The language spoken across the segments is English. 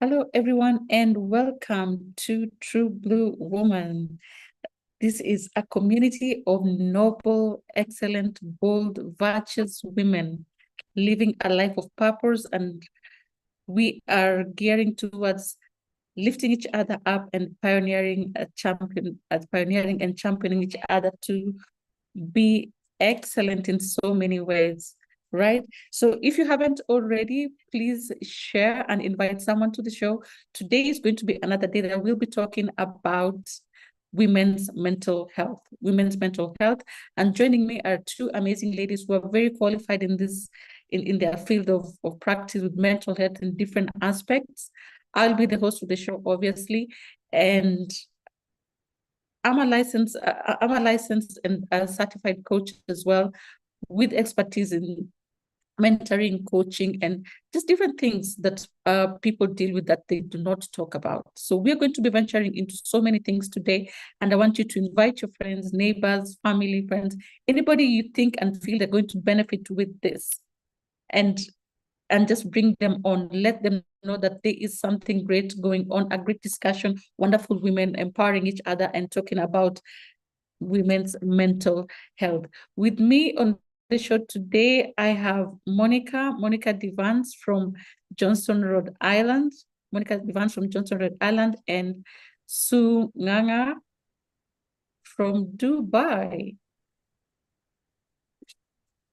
Hello, everyone, and welcome to True Blue Woman. This is a community of noble, excellent, bold, virtuous women living a life of purpose, and we are gearing towards lifting each other up and pioneering and championing each other to be excellent in so many ways, right? So if you haven't already, please share and invite someone to the show. Today is going to be another day that we'll be talking about women's mental health. And joining me are two amazing ladies who are very qualified in this, in their field of practice with mental health in different aspects. I'll be the host of the show, obviously, and I'm a licensed and a certified coach as well, with expertise in mentoring, coaching, and just different things that people deal with that they do not talk about. So we're going to be venturing into so many things today, and I want you to invite your friends, neighbors, family, friends, anybody you think and feel they're going to benefit with this, and just bring them on. Let them know that there is something great going on, a great discussion, wonderful women empowering each other and talking about women's mental health. With me on the show today, I have Monica Vance from Johnson, Rhode Island. Monica Vance from Johnson, Rhode Island, and Sue Nganga from Dubai.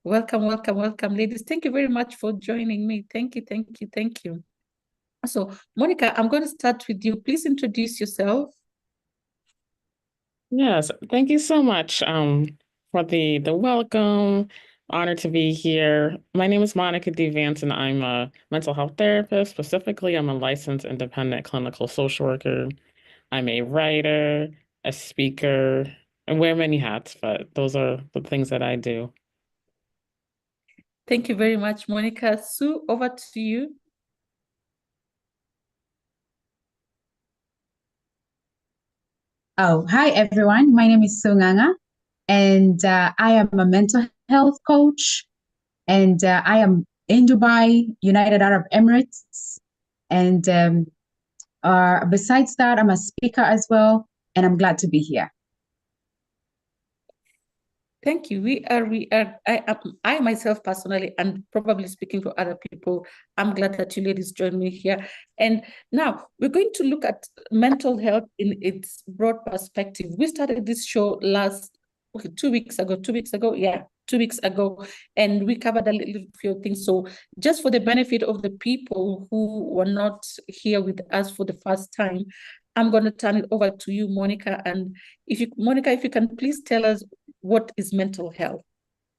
Welcome, welcome, welcome, ladies. Thank you very much for joining me. Thank you, thank you, thank you. So, Monica, I'm going to start with you. Please introduce yourself. Yes, thank you so much for the welcome. Honored to be here. My name is Monica Vance, and I'm a mental health therapist. Specifically, I'm a licensed independent clinical social worker. I'm a writer, a speaker, and wear many hats, but those are the things that I do. Thank you very much, Monica. Sue, over to you. Oh, hi everyone. My name is Sunganga, and I am a mental health coach, and I am in Dubai, United Arab Emirates. And besides that, I'm a speaker as well, and I'm glad to be here. Thank you. I myself personally, and probably speaking for other people, I'm glad that you ladies joined me here. And now we're going to look at mental health in its broad perspective. We started this show 2 weeks ago. Yeah, 2 weeks ago. And we covered a little few things. So just for the benefit of the people who were not here with us for the first time, I'm going to turn it over to you, Monica. And Monica, if you can please tell us what is mental health?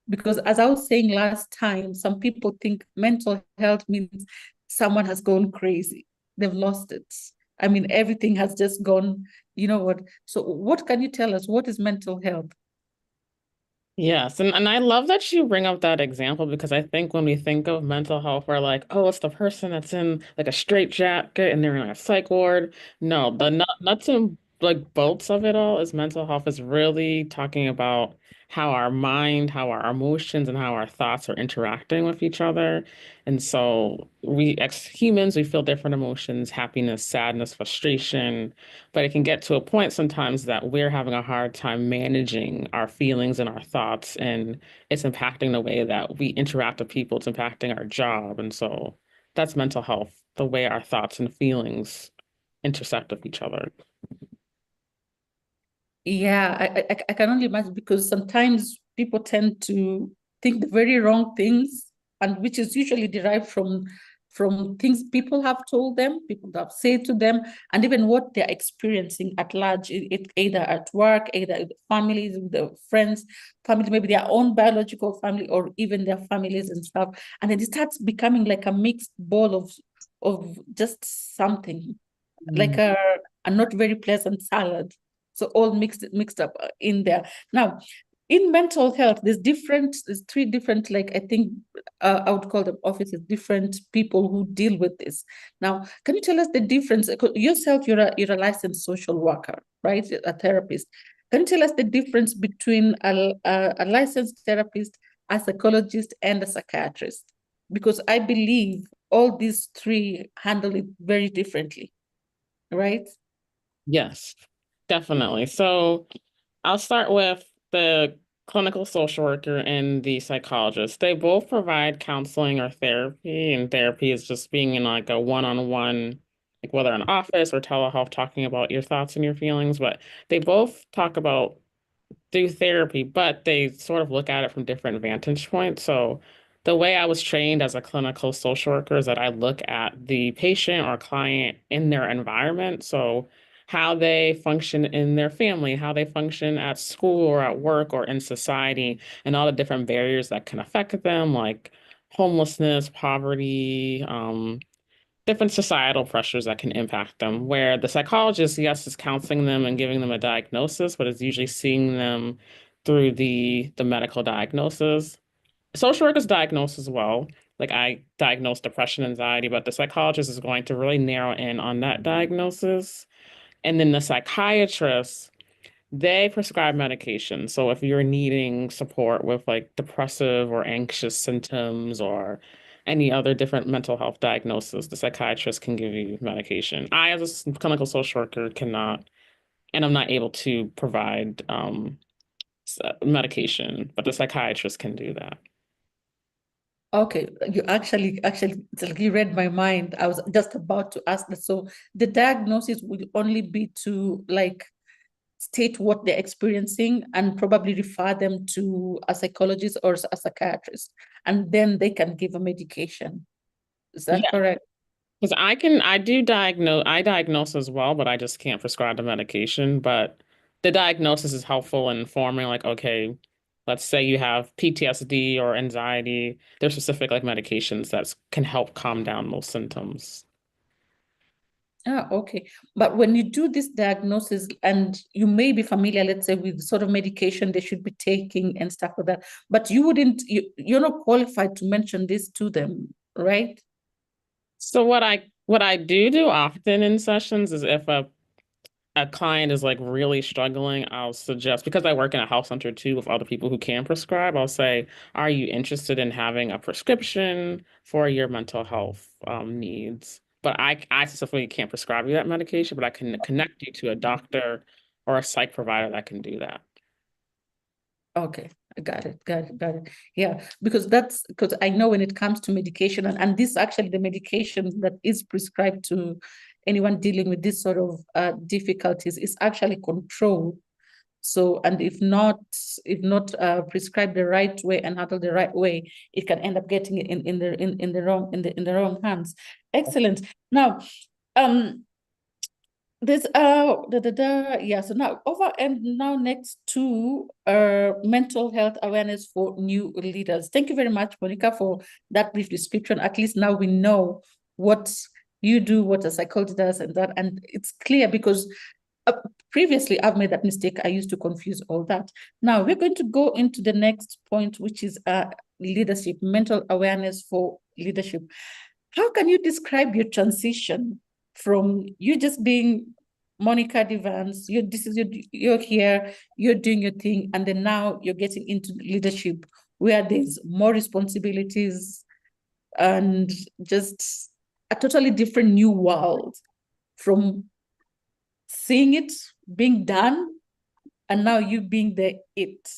Because as I was saying last time, some people think mental health means someone has gone crazy. They've lost it. I mean, everything has just gone, you know what? So what can you tell us? What is mental health? Yes, and I love that you bring up that example because I think when we think of mental health, we're like, oh, it's the person that's in like a straitjacket and they're in a psych ward. No, the nuts and like bolts of it all is mental health is really talking about how our mind, how our emotions, and how our thoughts are interacting with each other. And so we, as humans, we feel different emotions, happiness, sadness, frustration. But it can get to a point sometimes that we're having a hard time managing our feelings and our thoughts, and it's impacting the way that we interact with people. It's impacting our job. And so that's mental health, the way our thoughts and feelings intersect with each other. Yeah, I can only imagine because sometimes people tend to think the very wrong things, and which is usually derived from things people have told them, people have said to them, and even what they're experiencing at large, either at work, either with families, with their friends, family, maybe their own biological family, or even their families and stuff. And then it starts becoming like a mixed ball of just something, like a not very pleasant salad. So all mixed up in there. Now, in mental health, there's three different, like I think I would call them offices, different people who deal with this. Now, can you tell us the difference? Yourself, you're a licensed social worker, right? A therapist. Can you tell us the difference between a licensed therapist, a psychologist, and a psychiatrist? Because I believe all these three handle it very differently, right? Yes, definitely. So I'll start with the clinical social worker and the psychologist. They both provide counseling or therapy, and therapy is just being in like a one-on-one, like whether in office or telehealth, talking about your thoughts and your feelings. But they both talk about do therapy, but they sort of look at it from different vantage points. So the way I was trained as a clinical social worker is that I look at the patient or client in their environment. So how they function in their family, how they function at school or at work or in society, and all the different barriers that can affect them, like homelessness, poverty, different societal pressures that can impact them, where the psychologist, yes, is counseling them and giving them a diagnosis, but is usually seeing them through the medical diagnosis. Social workers diagnose as well. Like I diagnose depression, anxiety, but the psychologist is going to really narrow in on that diagnosis. And then the psychiatrist, they prescribe medication. So if you're needing support with like depressive or anxious symptoms or any other different mental health diagnosis, the psychiatrist can give you medication. I, as a clinical social worker, cannot, and I'm not able to provide medication, but the psychiatrist can do that. Okay, you actually it's like you read my mind. I was just about to ask that. So the diagnosis will only be to like state what they're experiencing and probably refer them to a psychologist or a psychiatrist, and then they can give a medication. Is that Yeah, correct? because I diagnose as well, but I just can't prescribe the medication. But the diagnosis is helpful in informing, like, okay, let's say you have PTSD or anxiety. There's specific like medications that can help calm down those symptoms. Ah, okay. But when you do this diagnosis and you may be familiar, let's say, with sort of medication they should be taking and stuff like that, but you're not qualified to mention this to them, right? So what I do often in sessions is if a client is like really struggling, I'll suggest, because I work in a health center too with other people who can prescribe, I'll say, are you interested in having a prescription for your mental health needs? But I specifically can't prescribe you that medication, but I can connect you to a doctor or a psych provider that can do that. Okay, I got it. Yeah, because I know when it comes to medication, and this actually the medication that is prescribed to anyone dealing with this sort of difficulties is actually controlled. So, and if not prescribed the right way and handled the right way, it can end up getting in the wrong hands. Excellent. Now, there's yeah, so now over and now next to mental health awareness for new leaders. Thank you very much, Monica, for that brief description. At least now we know what you do, what a psychologist does, and it's clear because previously I've made that mistake. I used to confuse all that. Now we're going to go into the next point, which is leadership, mental awareness for leadership. How can you describe your transition from you just being Monica Vance, you're here, you're doing your thing, and then now you're getting into leadership where there's more responsibilities and just a totally different new world from seeing it being done and now you being the it.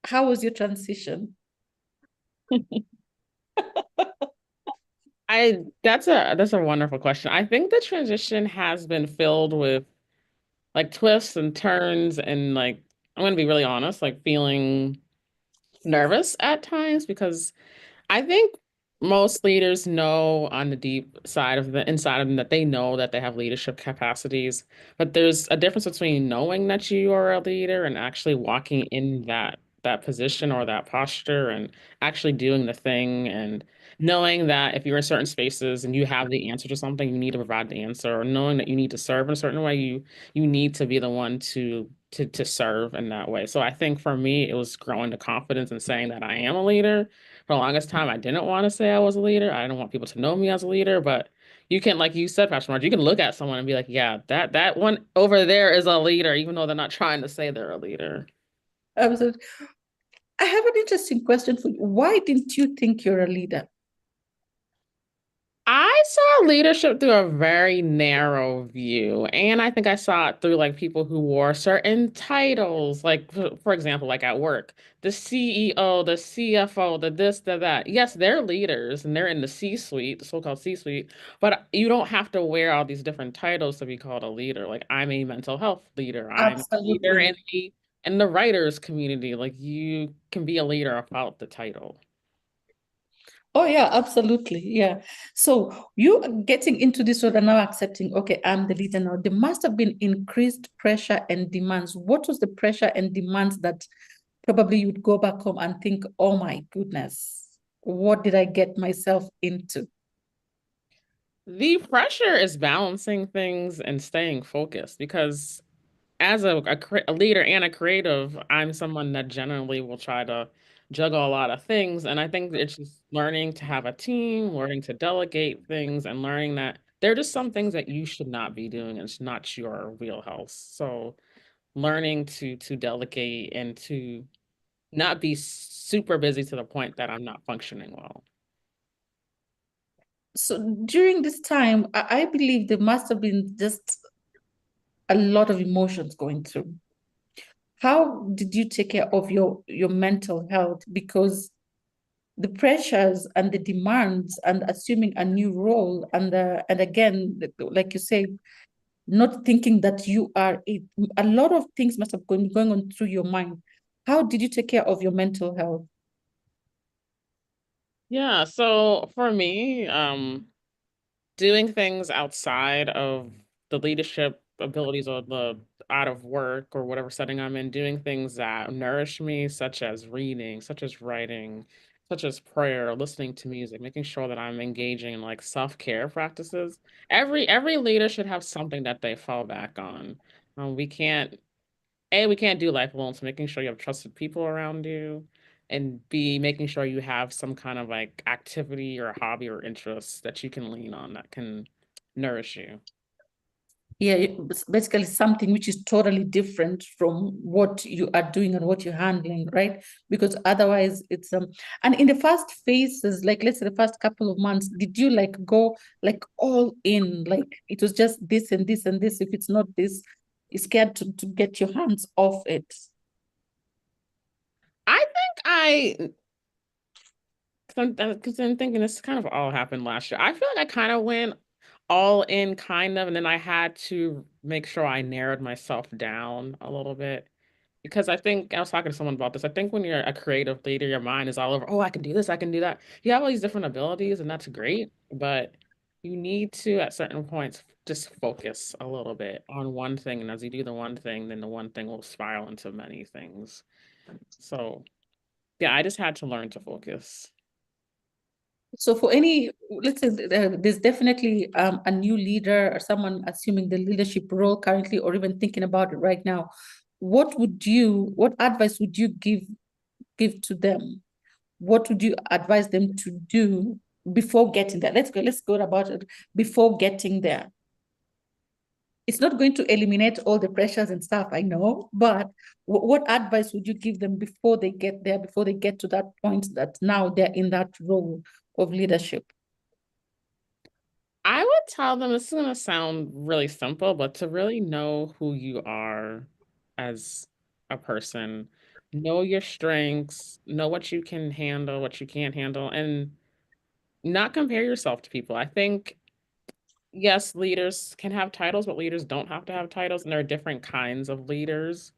How was your transition? That's a wonderful question. I think the transition has been filled with like twists and turns and like I'm gonna be really honest, like feeling nervous at times because I think most leaders know on the deep side of the inside of them that they know that they have leadership capacities, but there's a difference between knowing that you are a leader and actually walking in that position or that posture and actually doing the thing and knowing that if you're in certain spaces and you have the answer to something, you need to provide the answer, or knowing that you need to serve in a certain way, you need to be the one to serve in that way. So I think for me, it was growing the confidence and saying that I am a leader. For the longest time, I didn't want to say I was a leader. I didn't want people to know me as a leader, but you can, like you said, Pastor Marjorie, you can look at someone and be like, yeah, that one over there is a leader, even though they're not trying to say they're a leader. Absolutely. I have an interesting question for you. Why didn't you think you're a leader? I saw leadership through a very narrow view, and I think I saw it through like people who wore certain titles, like for example, like at work, the CEO, the CFO, the this, the that. Yes, they're leaders and they're in the C-suite, the so-called C-suite, but you don't have to wear all these different titles to be called a leader. Like I'm a mental health leader. I'm a leader Absolutely. in the writers community. Like you can be a leader without the title. Oh yeah, absolutely. Yeah. So you getting into this world and now accepting, okay, I'm the leader now. There must have been increased pressure and demands. What was the pressure and demands that probably you'd go back home and think, oh my goodness, what did I get myself into? The pressure is balancing things and staying focused because as a leader and a creative, I'm someone that generally will try to juggle a lot of things. And I think it's just learning to have a team, learning to delegate things, and learning that there are just some things that you should not be doing. It's not your wheelhouse. So learning to delegate and to not be super busy to the point that I'm not functioning well. So during this time, I believe there must have been just a lot of emotions going through. How did you take care of your mental health? Because the pressures and the demands and assuming a new role and again, like you say, not thinking that you are it. A lot of things must have been going on through your mind. How did you take care of your mental health? Yeah, so for me, doing things outside of the leadership abilities or the out of work or whatever setting I'm in, doing things that nourish me, such as reading, such as writing, such as prayer, listening to music, making sure that I'm engaging in like self-care practices. Every leader should have something that they fall back on. We can't we can't do life alone. So making sure you have trusted people around you, and B, making sure you have some kind of like activity or hobby or interest that you can lean on that can nourish you. Yeah, it's basically something which is totally different from what you are doing and what you're handling, right? Because otherwise it's and in the first phases, like let's say the first couple of months, did you like go like all in, like it was just this and this and this? If it's not this, you're scared to get your hands off it. I think I because I'm thinking this kind of all happened last year. I feel like I kind of went all in kind of, and then I had to make sure I narrowed myself down a little bit. Because I think I was talking to someone about this. I think when you're a creative leader, your mind is all over, oh, I can do this, I can do that. You have all these different abilities, and that's great. But you need to, at certain points, just focus a little bit on one thing. And as you do the one thing, then the one thing will spiral into many things. So, yeah, I just had to learn to focus. So for any, let's say there's definitely a new leader or someone assuming the leadership role currently, or even thinking about it right now. What advice would you give to them? What would you advise them to do before getting there? Let's go about it before getting there. It's not going to eliminate all the pressures and stuff, I know, but what advice would you give them before they get there, before they get to that point that now they're in that role of leadership? I would tell them this is going to sound really simple, but to really know who you are as a person, know your strengths, know what you can handle, what you can't handle, and not compare yourself to people. I think, yes, leaders can have titles, but leaders don't have to have titles, and there are different kinds of leaders.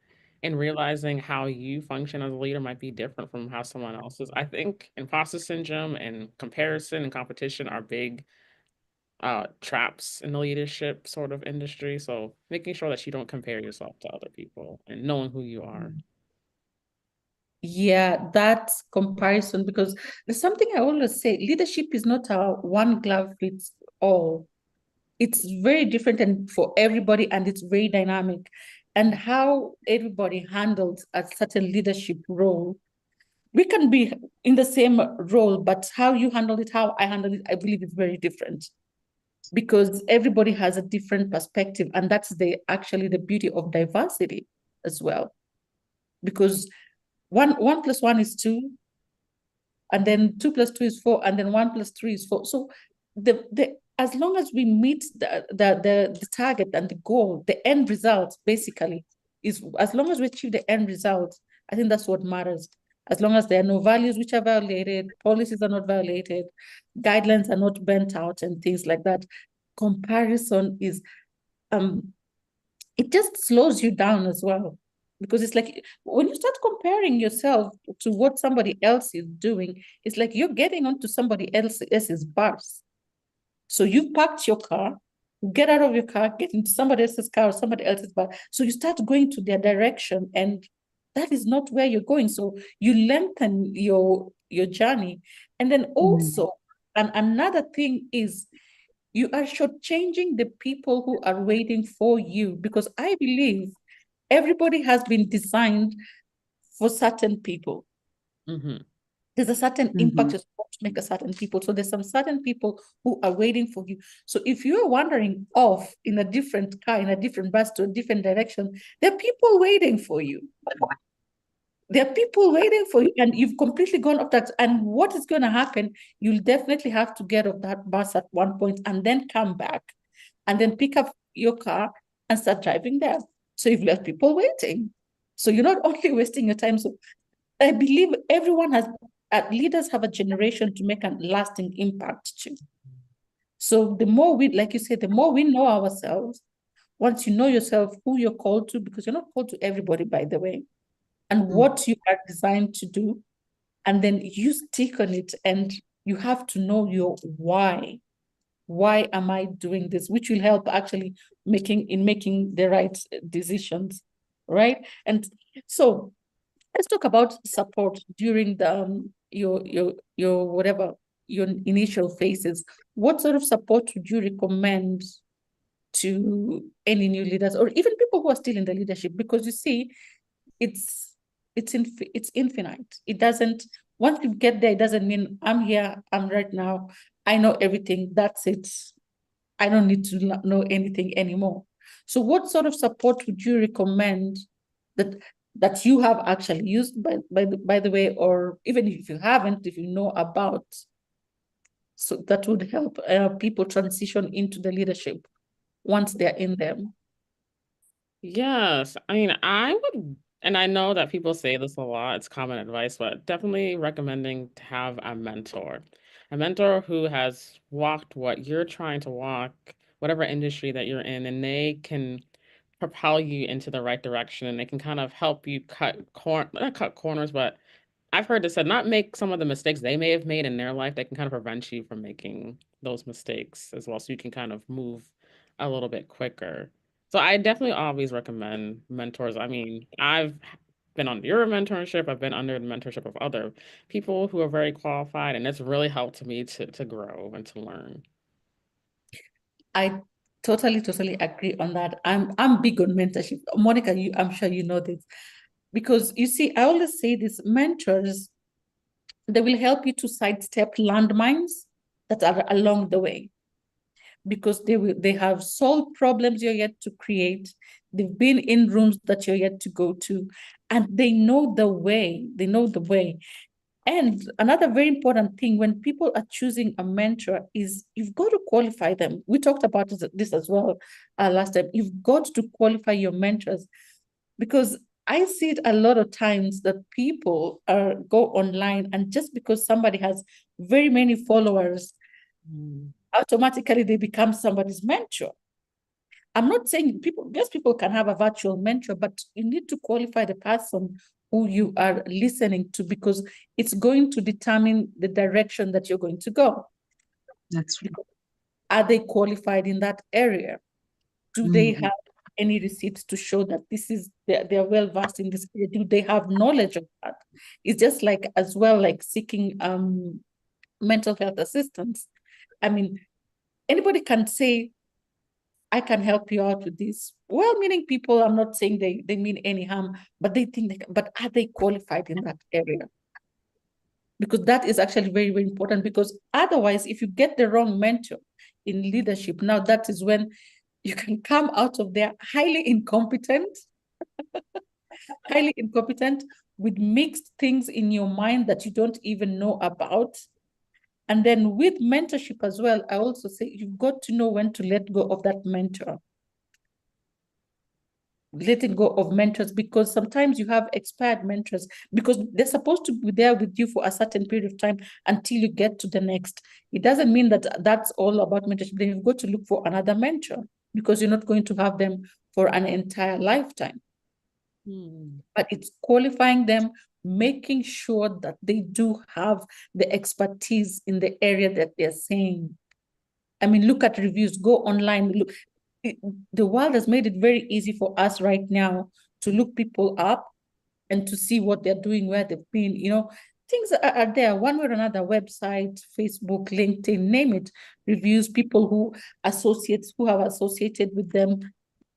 And realizing how you function as a leader might be different from how someone else is. I think imposter syndrome and comparison and competition are big traps in the leadership sort of industry. So making sure that you don't compare yourself to other people and knowing who you are. Yeah, that comparison, because there's something I always say, leadership is not a one glove fits all. It's very different and for everybody, and it's very dynamic. And how everybody handles a certain leadership role, we can be in the same role, but how you handle it, how I handle it, I believe is very different because everybody has a different perspective. And that's actually the beauty of diversity as well. Because one plus one is two, and then two plus two is four, and then one plus three is four. So as long as we meet the target and the goal, the end result basically is, as long as we achieve the end result, I think that's what matters. As long as there are no values which are violated, policies are not violated, guidelines are not bent out and things like that. Comparison is, it just slows you down as well. Because it's like when you start comparing yourself to what somebody else is doing, it's like you're getting onto somebody else's bus. So you've parked your car, get out of your car, get into somebody else's car or somebody else's bus. So you start going to their direction, and that is not where you're going. So you lengthen your journey. And then also, and another thing is, you are shortchanging the people who are waiting for you, because I believe everybody has been designed for certain people. There's a certain impact you're supposed to make a certain people. So there's some certain people who are waiting for you. So if you're wandering off in a different car, in a different bus to a different direction, there are people waiting for you. There are people waiting for you, and you've completely gone off that. And what is going to happen? You'll definitely have to get off that bus at one point and then come back and then pick up your car and start driving there. So you've left people waiting. So you're not only wasting your time. So I believe everyone has, leaders have a generation to make a lasting impact too. So the more we, like you said, the more we know ourselves, once you know yourself, who you're called to, because you're not called to everybody, by the way, and what you are designed to do, and then you stick on it, and you have to know your why. Why am I doing this? Which will help actually making the right decisions, right? And so let's talk about support during the your whatever your initial phases. What sort of support would you recommend to any new leaders, or even people who are still in the leadership? Because you see, it's infinite. It doesn't, once you get there, it doesn't mean I'm here, I'm right now, I know everything, that's it. I don't need to know anything anymore. So what sort of support would you recommend that you have actually used, by the way, or even if you haven't, if you know about, so that would help people transition into the leadership once they're in them? Yes, I mean, I would, and I know that people say this a lot, it's common advice, but definitely recommending to have a mentor who has walked what you're trying to walk, whatever industry that you're in, and they can propel you into the right direction, and they can kind of help you not cut corners, but I've heard it said not make some of the mistakes they may have made in their life. They can kind of prevent you from making those mistakes as well. So you can kind of move a little bit quicker. So I definitely always recommend mentors. I mean, I've been under your mentorship. I've been under the mentorship of other people who are very qualified, and it's really helped me to grow and to learn. I totally agree on that. I'm big on mentorship. Monica, I'm sure you know this. Because you see, I always say this, mentors, they will help you to sidestep landmines that are along the way, because they have solved problems you're yet to create. They've been in rooms that you're yet to go to, and they know the way. And another very important thing when people are choosing a mentor is you've got to qualify them. We talked about this as well last time. You've got to qualify your mentors, because I see it a lot of times that people go online, and just because somebody has very many followers, automatically they become somebody's mentor. I'm not saying people can have a virtual mentor, but you need to qualify the person who you are listening to, because it's going to determine the direction that you're going to go. That's right. Are they qualified in that area? Do they have any receipts to show that they're well versed in this area? Do they have knowledge of that? It's just like, as well, like seeking mental health assistance. I mean, anybody can say, I can help you out with this. Well-meaning people, I'm not saying they mean any harm, but they think but are they qualified in that area? Because that is actually very, very important, because otherwise, if you get the wrong mentor in leadership, now that is when you can come out of there highly incompetent with mixed things in your mind that you don't even know about. And then with mentorship as well, I also say you've got to know when to let go of that mentor. Letting go of mentors, because sometimes you have expired mentors because they're supposed to be there with you for a certain period of time until you get to the next. It doesn't mean that that's all about mentorship. Then you've got to look for another mentor because you're not going to have them for an entire lifetime. But it's qualifying them, making sure that they do have the expertise in the area that they're saying. I mean, look at reviews, go online, look. The world has made it very easy for us right now to look people up and to see what they're doing, where they've been, things are there one way or another, website, Facebook, LinkedIn, name it, reviews, people who have associated with them.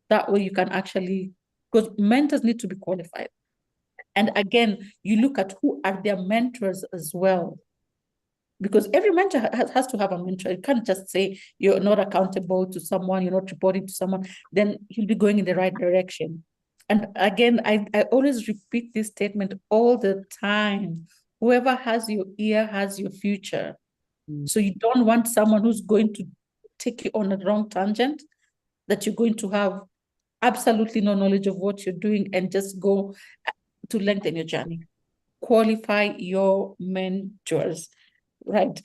That way you can actually, because mentors need to be qualified. And again, you look at who are their mentors as well. Because every mentor has to have a mentor. You can't just say you're not accountable to someone, you're not reporting to someone, then you'll be going in the right direction. And again, I always repeat this statement all the time. Whoever has your ear has your future. So you don't want someone who's going to take you on a wrong tangent, that you're going to have absolutely no knowledge of what you're doing and just go to lengthen your journey. Qualify your mentors. Right.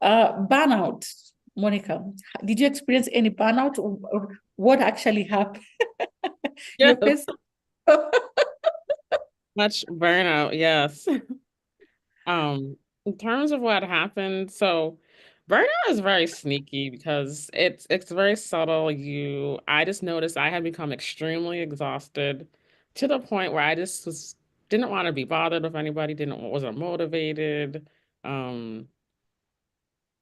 Burnout, Monica. Did you experience any burnout, or what actually happened? Yeah. Your face. Much burnout, yes. In terms of what happened, so burnout is very sneaky because it's very subtle. I just noticed I had become extremely exhausted to the point where I just didn't want to be bothered with anybody, wasn't motivated.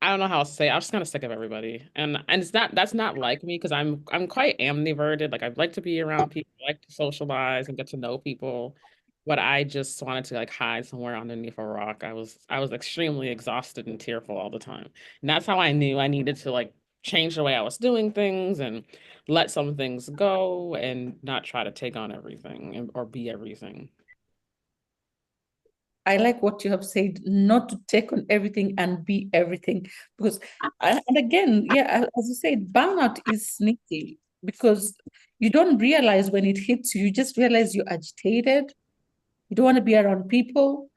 I don't know how to say it. I'm just kind of sick of everybody. And that's not like me because I'm quite ambiverted. Like I like to be around people, I like to socialize and get to know people. But I just wanted to like hide somewhere underneath a rock. I was extremely exhausted and tearful all the time. And that's how I knew I needed to like change the way I was doing things and let some things go and not try to take on everything or be everything. I like what you have said, not to take on everything and be everything. Because, and again, yeah, as you said, burnout is sneaky because you don't realize when it hits you, you just realize you're agitated. You don't want to be around people.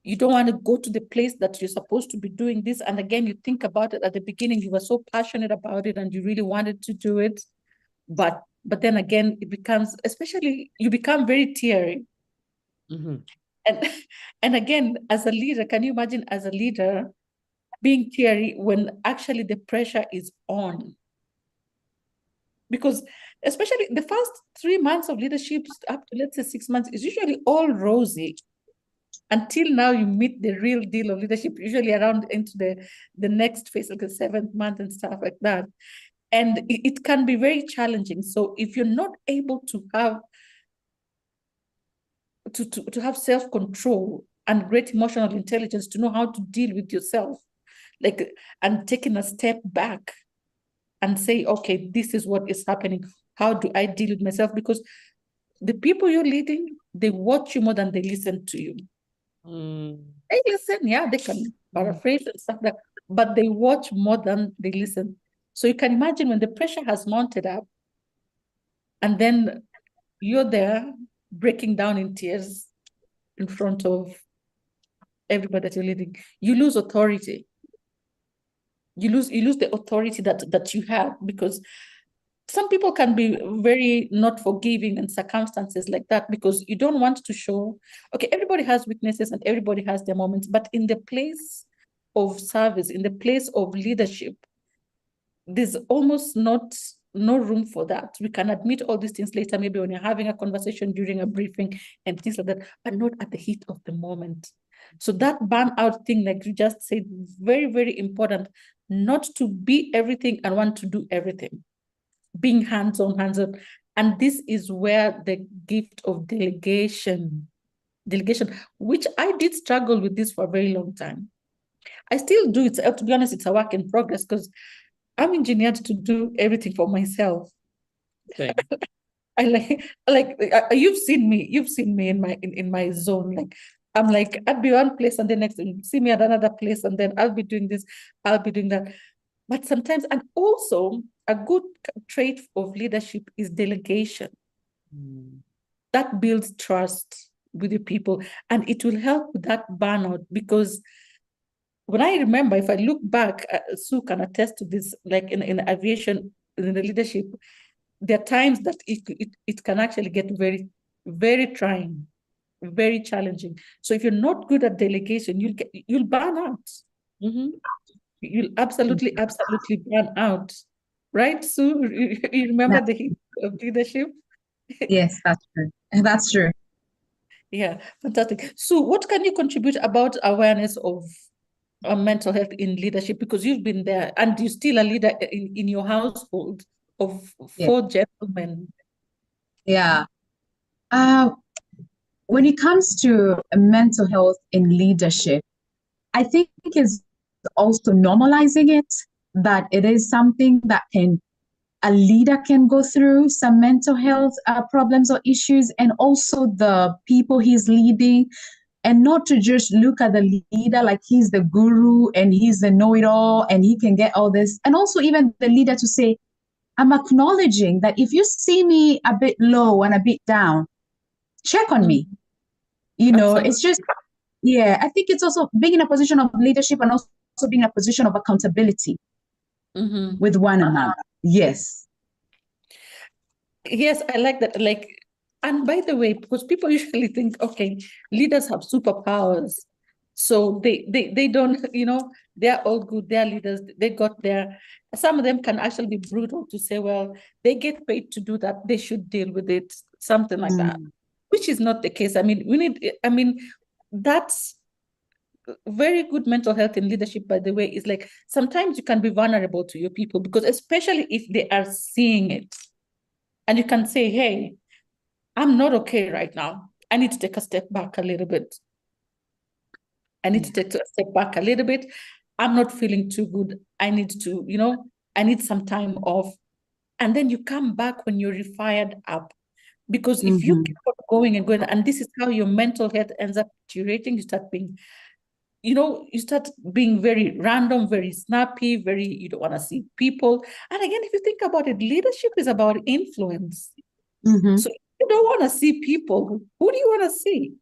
You don't want to go to the place that you're supposed to be doing this. And again, you think about it at the beginning, you were so passionate about it and you really wanted to do it. But then again, it becomes, especially you become very teary. Mm-hmm. And again, as a leader, can you imagine as a leader being teary when actually the pressure is on? Because especially the first 3 months of leadership up to, let's say, 6 months, is usually all rosy. Until now, you meet the real deal of leadership, usually around into the next phase, like the 7th month and stuff like that. And it can be very challenging. So if you're not able to have to have self-control and great emotional intelligence to know how to deal with yourself, like, and taking a step back and say, okay, this is what is happening. How do I deal with myself? Because the people you're leading, they watch you more than they listen to you. They listen, yeah, they can paraphrase and stuff like that, but they watch more than they listen. So you can imagine when the pressure has mounted up and then you're there breaking down in tears in front of everybody that you're leading, you lose authority. You lose the authority that you have, because some people can be very not forgiving in circumstances like that, because you don't want to show, okay, everybody has weaknesses and everybody has their moments, but in the place of service, in the place of leadership, there's almost no room for that. We can admit all these things later, maybe when you're having a conversation during a briefing and things like that, but not at the heat of the moment. So that burnout thing, like you just said, very, very important, not to be everything and want to do everything. Being hands-on. And this is where the gift of delegation, which I did struggle with this for a very long time. I still do. It's, to be honest, it's a work in progress because I'm engineered to do everything for myself. Okay. I like you've seen me in my zone. Like I'm like, I'll be one place and then next thing, see me at another place and then I'll be doing this, I'll be doing that. But sometimes, and also a good trait of leadership is delegation. That builds trust with the people and it will help with that burnout because when I remember, if I look back, Sue can attest to this, like in aviation, in the leadership, there are times that it can actually get very, very trying, very challenging. So if you're not good at delegation, you'll burn out. You'll absolutely burn out. Right, Sue? You remember the heat of leadership? Yes, that's true. That's true. Yeah, fantastic. So what can you contribute about awareness of mental health in leadership? Because you've been there and you're still a leader in your household of Yeah. 4 gentlemen. Yeah. When it comes to mental health in leadership, I think it's also normalizing it, that it is something that a leader can go through some mental health problems or issues, and also the people he's leading, and not to just look at the leader like he's the guru and he's the know-it-all and he can get all this. And also even the leader to say, I'm acknowledging that if you see me a bit low and a bit down, check on me. You know, Absolutely. it's just, yeah, I think it's also being in a position of leadership and also being in a position of accountability with one another. Yes. Yes, I like that. Like, and by the way, because people usually think, okay, leaders have superpowers. So they don't, they're all good, they're leaders, they got their, some of them can actually be brutal to say, well, they get paid to do that, they should deal with it, something like that, which is not the case. I mean, that's very good mental health in leadership, by the way, is like sometimes you can be vulnerable to your people because especially if they are seeing it. And you can say, hey, I'm not okay right now. I need to take a step back a little bit. I need to take a step back a little bit. I'm not feeling too good. I need to, I need some time off. And then you come back when you're fired up. Because if you keep on going and going, and this is how your mental health ends up deteriorating, you start being very random, very snappy, you don't want to see people. And again, if you think about it, leadership is about influence. So if you don't want to see people, who do you want to see?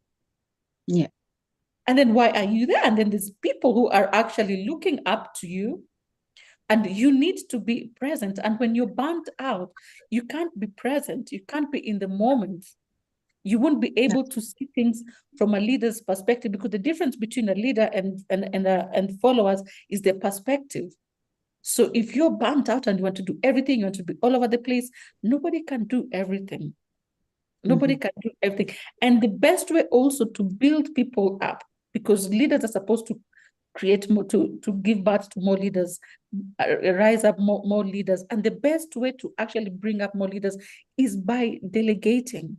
Yeah. And then why are you there? And then there's people who are actually looking up to you and you need to be present. And when you're burnt out, you can't be present. You can't be in the moment. You won't be able to see things from a leader's perspective because the difference between a leader and followers is their perspective. So if you're burnt out and you want to do everything, you want to be all over the place, nobody can do everything. Nobody can do everything. And the best way also to build people up, because leaders are supposed to create more, to give birth to more leaders, rise up more leaders. And the best way to actually bring up more leaders is by delegating.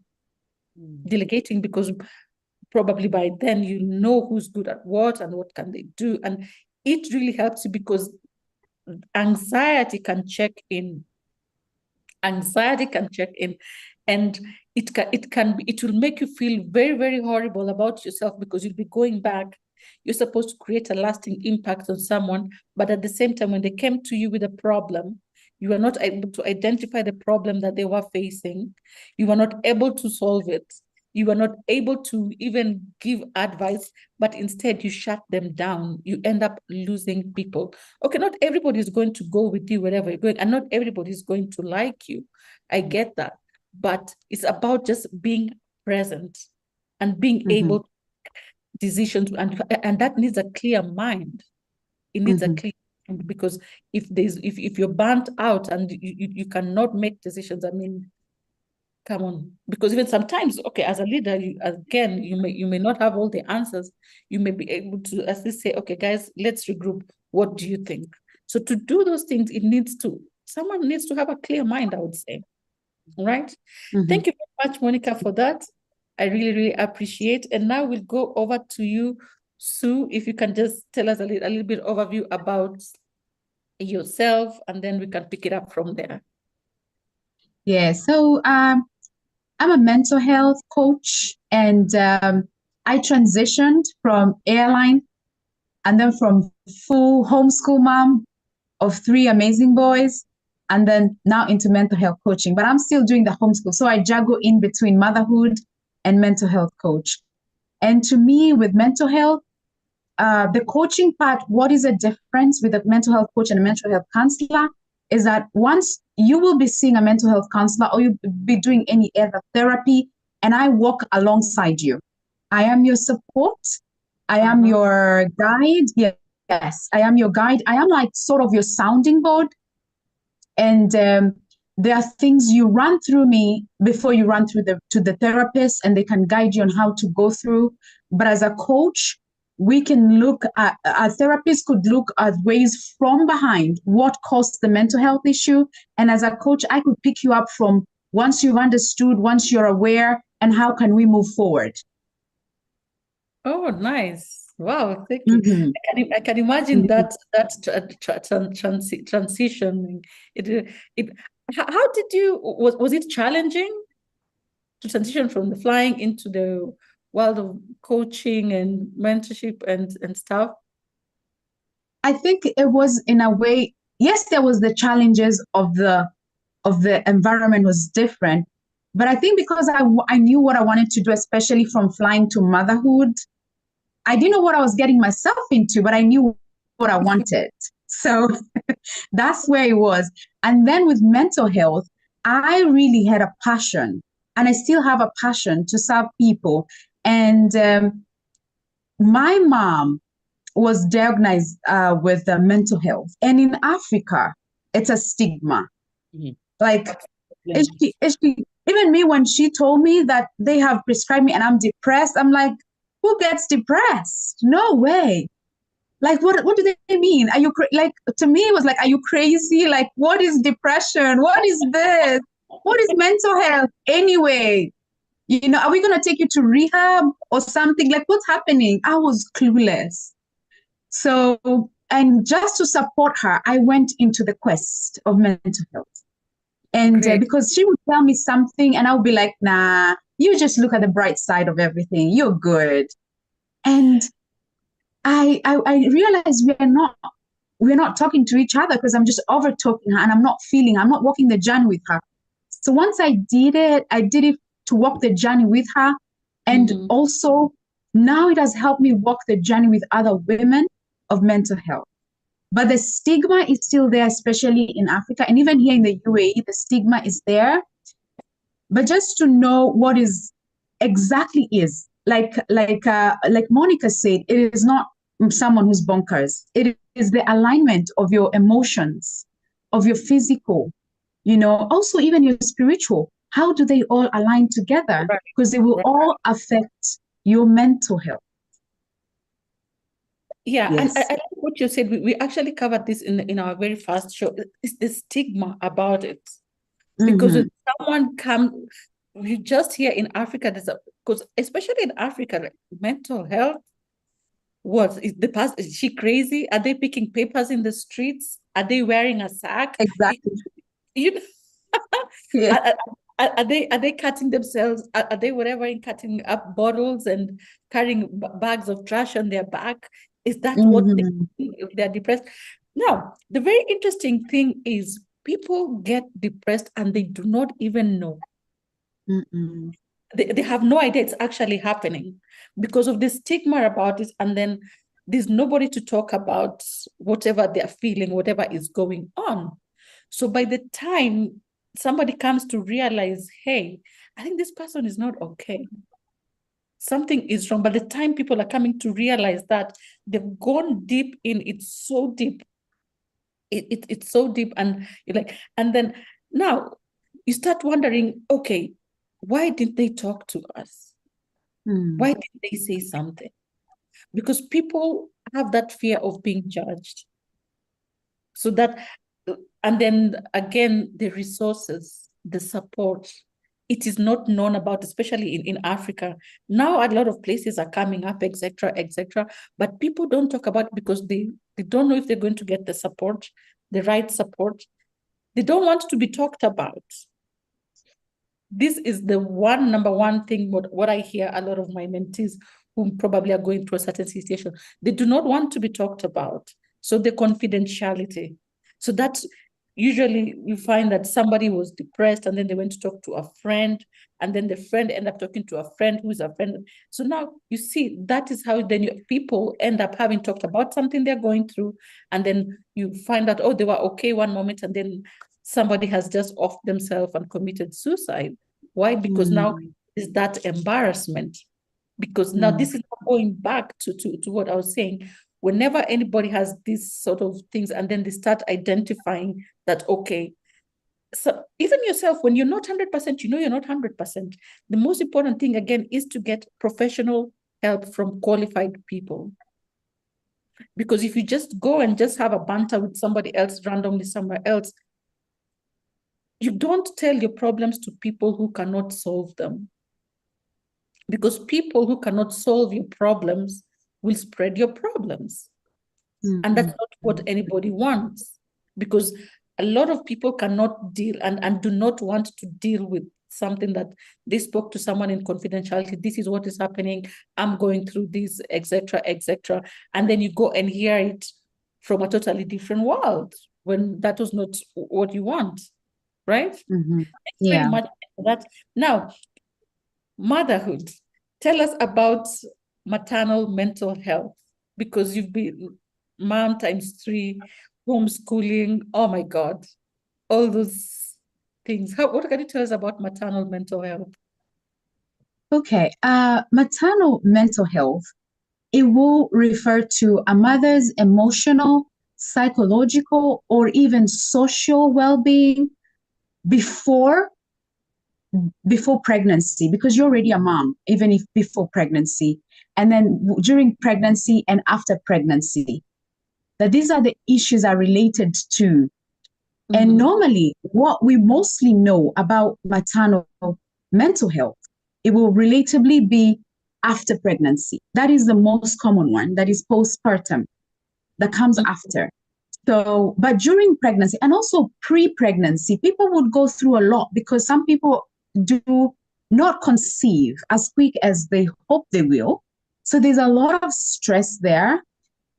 Delegating, because probably by then you know who's good at what and what can they do. And it really helps you because anxiety can check in. Anxiety can check in, and it will make you feel very, very horrible about yourself because you'll be going back. You're supposed to create a lasting impact on someone, but at the same time, when they came to you with a problem, you are not able to identify the problem that they were facing. You are not able to solve it. You are not able to even give advice, but instead you shut them down. You end up losing people. Okay, not everybody is going to go with you wherever you're going, and not everybody is going to like you. I get that. But it's about just being present and being able to make decisions, and that needs a clear mind. It needs a clear mind, because if you're burnt out and you cannot make decisions, I mean, come on. Because even sometimes, okay, as a leader, you may not have all the answers. You may be able to at least say, okay, guys, let's regroup. What do you think? So to do those things, someone needs to have a clear mind, I would say. All right. Thank you very much, Monica, for that. I really, really appreciate. And now we'll go over to you, Sue, if you can just tell us a little bit overview about yourself, and then we can pick it up from there. Yeah. So I'm a mental health coach, and I transitioned from airline and then from full homeschool mom of three amazing boys, and then now into mental health coaching. But I'm still doing the homeschool. So I juggle in between motherhood and mental health coach. And to me, with mental health, the coaching part, what is the difference with a mental health coach and a mental health counselor is that once you will be seeing a mental health counselor or you'll be doing any other therapy, and I walk alongside you. I am your support. I am your guide. Yes, I am your guide. I am like sort of your sounding board. And there are things you run through me before you run through to the therapist, and they can guide you on how to go through. But as a coach, we can look at, a therapist could look at ways from behind what caused the mental health issue. And as a coach, I could pick you up from once you've understood, once you're aware, and how can we move forward? Oh, nice. Wow, thank you. Mm-hmm. I can imagine that transitioning. It how did you was it challenging to transition from the flying into the world of coaching and mentorship and stuff? I think it was in a way, yes, there was the challenges of the environment was different, but I think because I knew what I wanted to do, especially from flying to motherhood, I didn't know what I was getting myself into, but I knew what I wanted. So that's where it was. And then with mental health, I really had a passion, and I still have a passion to serve people. And my mom was diagnosed with mental health. And in Africa, it's a stigma. Mm-hmm. Like, is she, even me, when she told me that they have prescribed me and I'm depressed, I'm like, who gets depressed? No way. Like, what do they mean? Are you like, to me, it was like, are you crazy? Like, what is depression? What is this? What is mental health anyway? You know, are we going to take you to rehab or something? Like, what's happening? I was clueless. So, and just to support her, I went into the quest of mental health. And because she would tell me something and I would be like, nah, you just look at the bright side of everything. You're good. And I realized we're not talking to each other because I'm just over talking her and I'm not walking the journey with her. So once I did it to walk the journey with her. And also now it has helped me walk the journey with other women of mental health. But the stigma is still there, especially in Africa. And even here in the UAE, the stigma is there. But just to know what is exactly is, like Monica said, it is not someone who's bonkers. It is the alignment of your emotions, of your physical, you know, also even your spiritual. How do they all align together? Because they will all affect your mental health. Yeah, yes. And I like what you said. We actually covered this in our very first show. It's the stigma about it. Because when someone comes, you just here in Africa, because especially in Africa, like, mental health, what is the past? Is she crazy? Are they picking papers in the streets? Are they wearing a sack? Exactly. You know, yeah. Are they cutting themselves? Are they whatever in cutting up bottles and carrying bags of trash on their back? Is that what they think if they're depressed? Now, the very interesting thing is people get depressed and they do not even know. They have no idea it's actually happening because of the stigma about it. And then there's nobody to talk about whatever they're feeling, whatever is going on. So by the time somebody comes to realize, hey, I think this person is not okay, something is wrong. By the time people are coming to realize that, they've gone deep in, it's so deep. It's so deep, and you're like, and then now you start wondering, okay, why didn't they talk to us? Why didn't they say something? Because people have that fear of being judged. So that, and then again, the resources, the support, it is not known about, especially in Africa. Now a lot of places are coming up, etc., etc. But people don't talk about it because they don't know if they're going to get the support, the right support. They don't want to be talked about. This is the number one thing, what I hear a lot of my mentees who probably are going through a certain situation, they do not want to be talked about. So the confidentiality. So that's usually you find that somebody was depressed and then they went to talk to a friend, and then the friend ended up talking to a friend who's a friend. So now you see that is how then people end up having talked about something they're going through, and then you find out, oh, they were okay one moment, and then somebody has just offed themselves and committed suicide. Why? Because now is that embarrassment. Because now this is going back to what I was saying. Whenever anybody has these sort of things, and then they start identifying that, okay, so even yourself, when you're not 100%, you know you're not 100%. The most important thing, again, is to get professional help from qualified people. Because if you just go and just have a banter with somebody else randomly somewhere else, you don't tell your problems to people who cannot solve them. Because people who cannot solve your problems will spread your problems. And that's not what anybody wants. Because a lot of people cannot deal and do not want to deal with something that they spoke to someone in confidentiality. This is what is happening. I'm going through this, etc., etc. And then you go and hear it from a totally different world when that was not what you want, right? Thanks very much for that. Now, motherhood. Tell us about maternal mental health, because you've been mom ×3, homeschooling. Oh my God, all those things. What can you tell us about maternal mental health? Okay, maternal mental health, it will refer to a mother's emotional, psychological, or even social well-being before pregnancy, because you're already a mom, even if before pregnancy, and then during pregnancy and after pregnancy. That these are the issues are related to. And normally, what we mostly know about maternal mental health, it will relatively be after pregnancy. That is the most common one, that is postpartum, that comes after. So, but during pregnancy and also pre-pregnancy, people would go through a lot, because some people do not conceive as quick as they hope they will. So there's a lot of stress there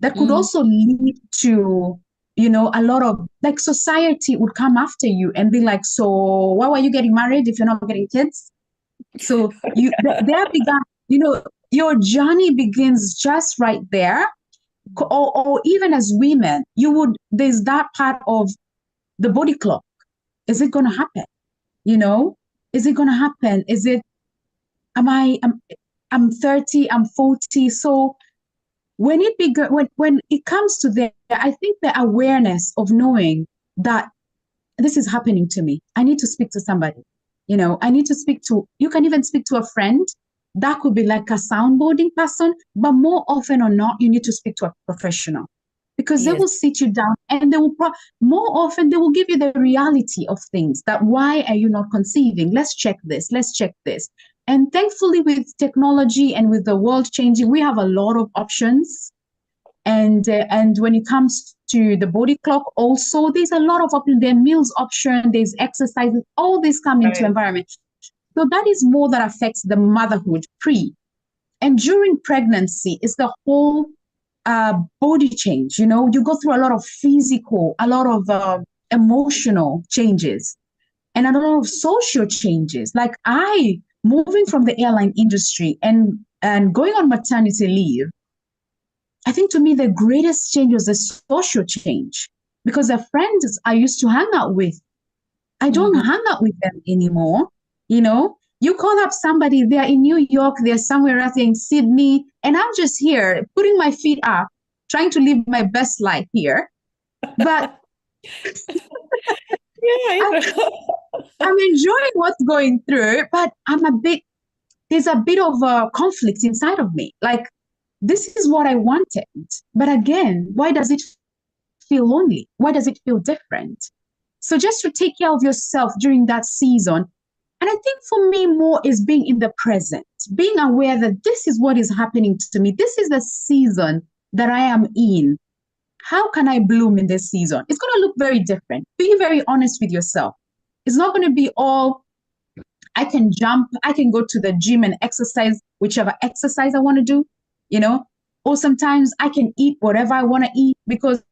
that could also lead to, a lot of, like, society would come after you and be like, so why were you getting married if you're not getting kids? So there began, your journey begins just right there. Or even as women, there's that part of the body clock. Is it going to happen? Is it going to happen? I'm 30, I'm 40. So when it comes to that, I think the awareness of knowing that this is happening to me, I need to speak to somebody. I need to you can even speak to a friend. That could be like a soundboarding person, but more often or not, you need to speak to a professional, because they will sit you down and they will more often they will give you the reality of things. That why are you not conceiving? Let's check this. Let's check this. And thankfully, with technology and with the world changing, we have a lot of options. And when it comes to the body clock, also there's a lot of options. There are meals option, there's exercises, all this come into environment. So that is more that affects the motherhood pre. And during pregnancy, it's the whole body change. You go through a lot of physical, a lot of emotional changes, and a lot of social changes. Like moving from the airline industry and going on maternity leave, I think to me the greatest change was the social change, because the friends I used to hang out with, I don't hang out with them anymore. You call up somebody, they're in New York, they're somewhere else in Sydney, and I'm just here putting my feet up, trying to live my best life here. But I'm enjoying what's going through, but there's a bit of a conflict inside of me. Like, this is what I wanted. But again, why does it feel lonely? Why does it feel different? So just to take care of yourself during that season. And I think for me, more is being in the present, being aware that this is what is happening to me. This is the season that I am in. How can I bloom in this season? It's going to look very different. Be very honest with yourself. It's not going to be all I can jump, I can go to the gym and exercise, whichever exercise I want to do, you know, or sometimes I can eat whatever I want to eat, because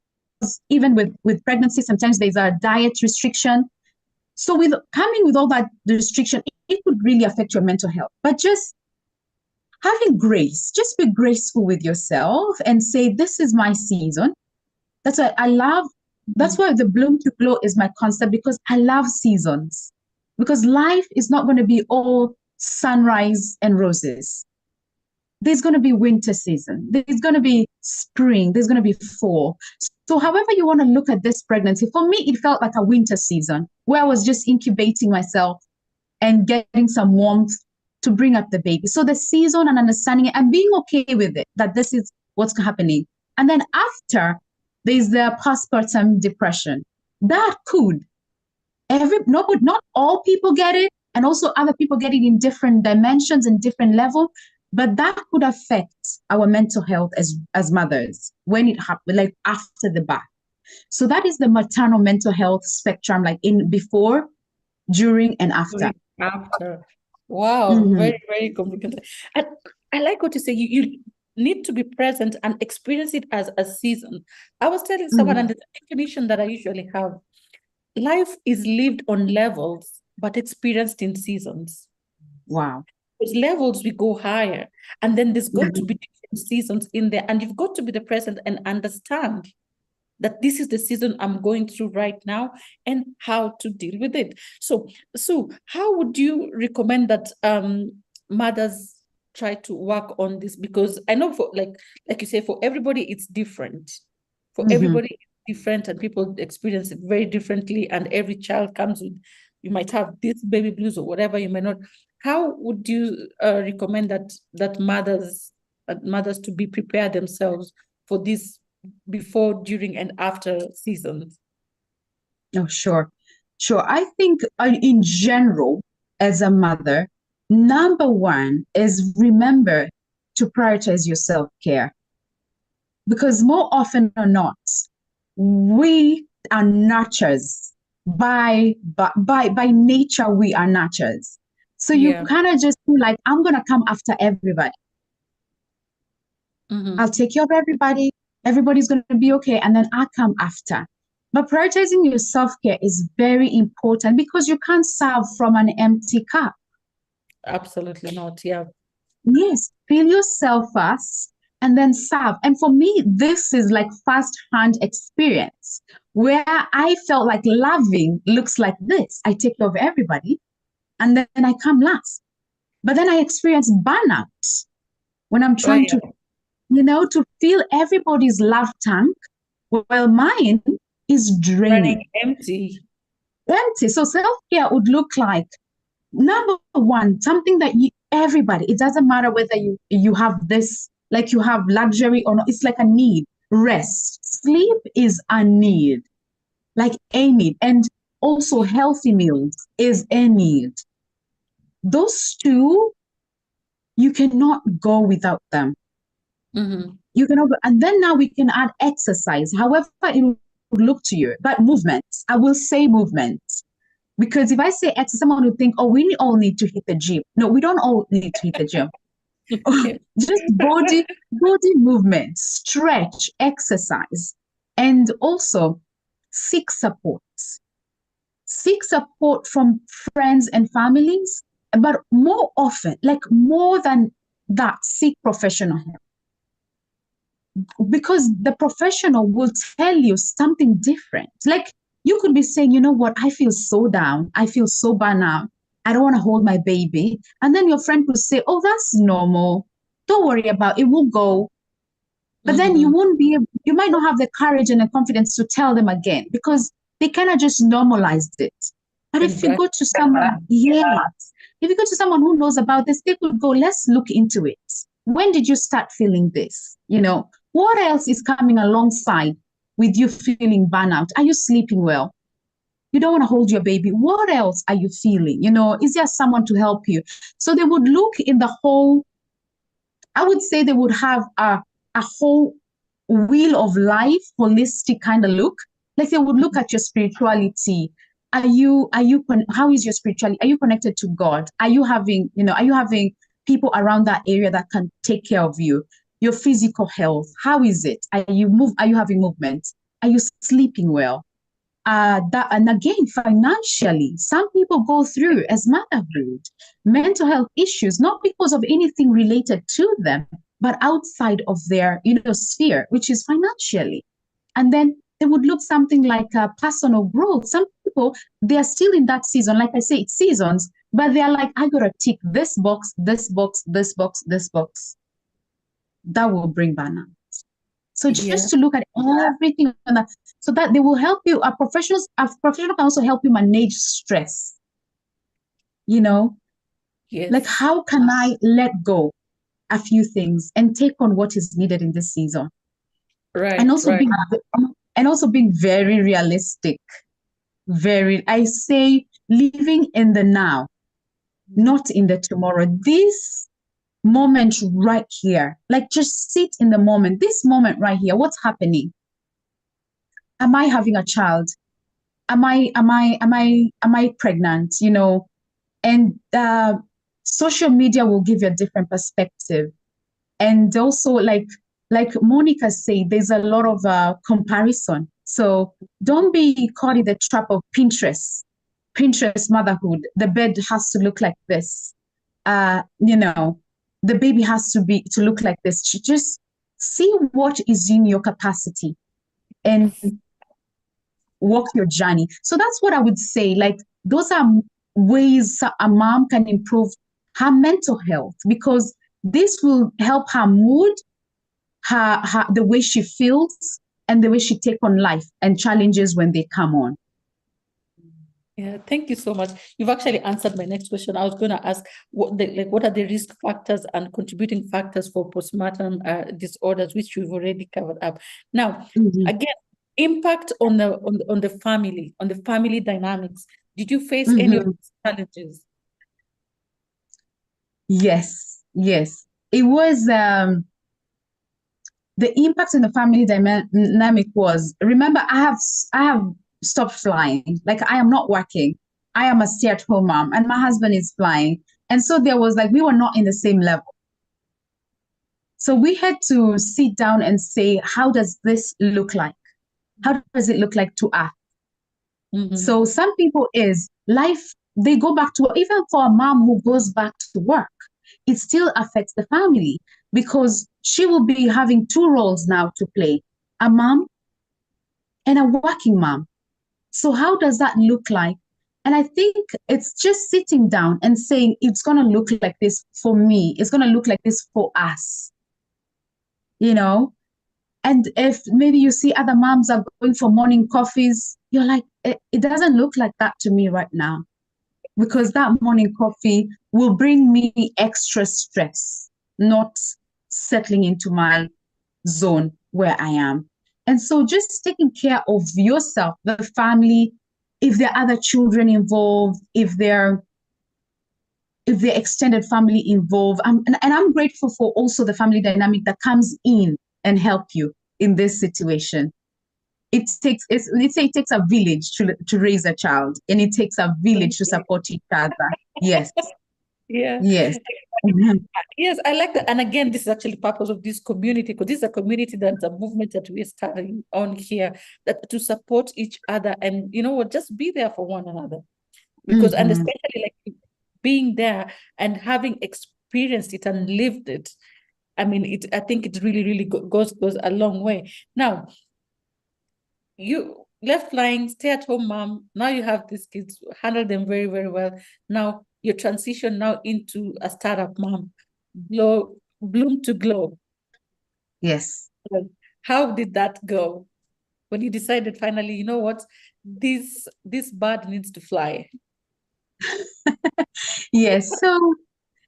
even with pregnancy, sometimes there's a diet restriction. So with coming with all that restriction, it could really affect your mental health. But just having grace, just be graceful with yourself and say, this is my season. That's what I love. That's why the bloom to glow is my concept, because I love seasons. Because life is not going to be all sunrise and roses. There's going to be winter season. There's going to be spring. There's going to be fall. So however you want to look at this pregnancy, for me, it felt like a winter season where I was just incubating myself and getting some warmth to bring up the baby. So the season and understanding it and being okay with it, that this is what's happening. And then after, there's the postpartum depression. That could, not all people get it, and also other people get it in different dimensions and different level, but that could affect our mental health as mothers when it happens, like after the birth. So that is the maternal mental health spectrum, like in before, during, and after. After. Wow, Mhm. very, very complicated. And I like what you say. You need to be present and experience it as a season. I was telling someone, and the definition that I usually have, life is lived on levels, but experienced in seasons. Wow. Those levels, we go higher, and then there's got to be different seasons in there, and you've got to be the present and understand that this is the season I'm going through right now and how to deal with it. So how would you recommend that mothers try to work on this? Because I know for like you say, for everybody it's different. For everybody it's different, and people experience it very differently, and every child comes with, you might have this baby blues or whatever, you may not. How would you recommend that mothers to be prepared themselves for this before, during, and after seasons? Oh, sure. Sure. I think in general, as a mother, number one is remember to prioritize your self-care. Because more often or not, we are nurturers. By nature, we are nurturers. So you kind of just feel like, I'm going to come after everybody. I'll take care of everybody. Everybody's going to be okay. And then I'll come after. But prioritizing your self-care is very important, because you can't serve from an empty cup. Absolutely not. Yeah. Yes. Fill yourself first and then serve. And for me, this is like first-hand experience where I felt like loving looks like this. I take care of everybody and then I come last. But then I experience burnout when I'm trying to fill everybody's love tank, while mine is draining. Empty. So self-care would look like, number one, something that everybody, it doesn't matter whether you have this, like you have luxury or not, it's like a need. Rest. Sleep is a need, like a need. And also healthy meals is a need. Those two, you cannot go without them. You cannot, and then now we can add exercise, however it would look to you. But movements, I will say movements. Because if I say exercise, someone would think, oh, we all need to hit the gym. No, we don't all need to hit the gym. Just body movement, stretch, exercise, and also seek support. Seek support from friends and families, but more often, like more than that, seek professional help. Because the professional will tell you something different. Like you could be saying, you know what, I feel so down. I feel so bad now. I don't want to hold my baby. And then your friend could say, oh, that's normal. Don't worry about it. We'll go. But then you might not have the courage and the confidence to tell them again, because they kind of just normalized it. But if you go to someone, if you go to someone who knows about this, they could go, let's look into it. When did you start feeling this? What else is coming alongside with you feeling burnout? Are you sleeping well? You don't want to hold your baby. What else are you feeling? Is there someone to help you? So they would look in the whole, I would say they would have a whole wheel of life, holistic kind of look. Like they would look at your spirituality, how is your spirituality? Are you connected to God? Are you having, people around that area that can take care of you? Your physical health, how is it? Are you having movement? Are you sleeping well? And again, financially, some people go through as motherhood, mental health issues, not because of anything related to them, but outside of their, sphere, which is financially. And then they would look something like personal growth. Some people, they are still in that season. Like I say, it's seasons, but they're like, I gotta tick this box, this box, this box, this box. That will bring burnout. So just to look at everything on that, so that they will help you. A professional can also help you manage stress. Like, how can I let go a few things and take on what is needed in this season? Right. And also being very realistic. I say living in the now, not in the tomorrow. This moment right here, like just sit in the moment, this moment right here, what's happening? Am I having a child? Am I pregnant? And social media will give you a different perspective. And also, like Monica said, there's a lot of comparison. So don't be caught in the trap of Pinterest motherhood. The bed has to look like this. The baby has to look like this. Just see what is in your capacity and walk your journey. So that's what I would say. Like, those are ways a mom can improve her mental health, because this will help her mood, her the way she feels, and the way she take on life and challenges when they come on. Yeah, thank you so much. You've actually answered my next question. I was going to ask what are the risk factors and contributing factors for postpartum disorders, which we've already covered up. Now, again, impact on the family dynamics. Did you face any of these challenges? Yes. It was the impact on the family dynamic was, remember, I have stopped flying. Like, I am not working. I am a stay-at-home mom, and my husband is flying. And so there was like, we were not in the same level. So we had to sit down and say, how does this look like? How does it look like to us? So some people is life, they go back to, even for a mom who goes back to work, it still affects the family, because she will be having two roles now to play, a mom and a working mom. So how does that look like? And I think it's just sitting down and saying, it's going to look like this for me. It's going to look like this for us. And if maybe you see other moms are going for morning coffees, you're like, it doesn't look like that to me right now, because that morning coffee will bring me extra stress, not settling into my zone where I am. And so just taking care of yourself, the family, if there are other children involved, if the extended family involved. And I'm grateful for also the family dynamic that comes in and help you in this situation. It takes a village to raise a child, and it takes a village to support each other. Yes. Yeah. Yes. Yes, I like that. And again, this is actually the purpose of this community, because this is a community that's a movement that we're starting on here, that to support each other and, just be there for one another. Because, and especially like being there and having experienced it and lived it, I mean, I think it really, really goes a long way. Now, you left flying, stay-at-home mom. Now you have these kids, handle them very, very well. Now you transition now into a startup mom, bloom to glow. Yes. How did that go when you decided finally, you know what, this bird needs to fly? Yes. So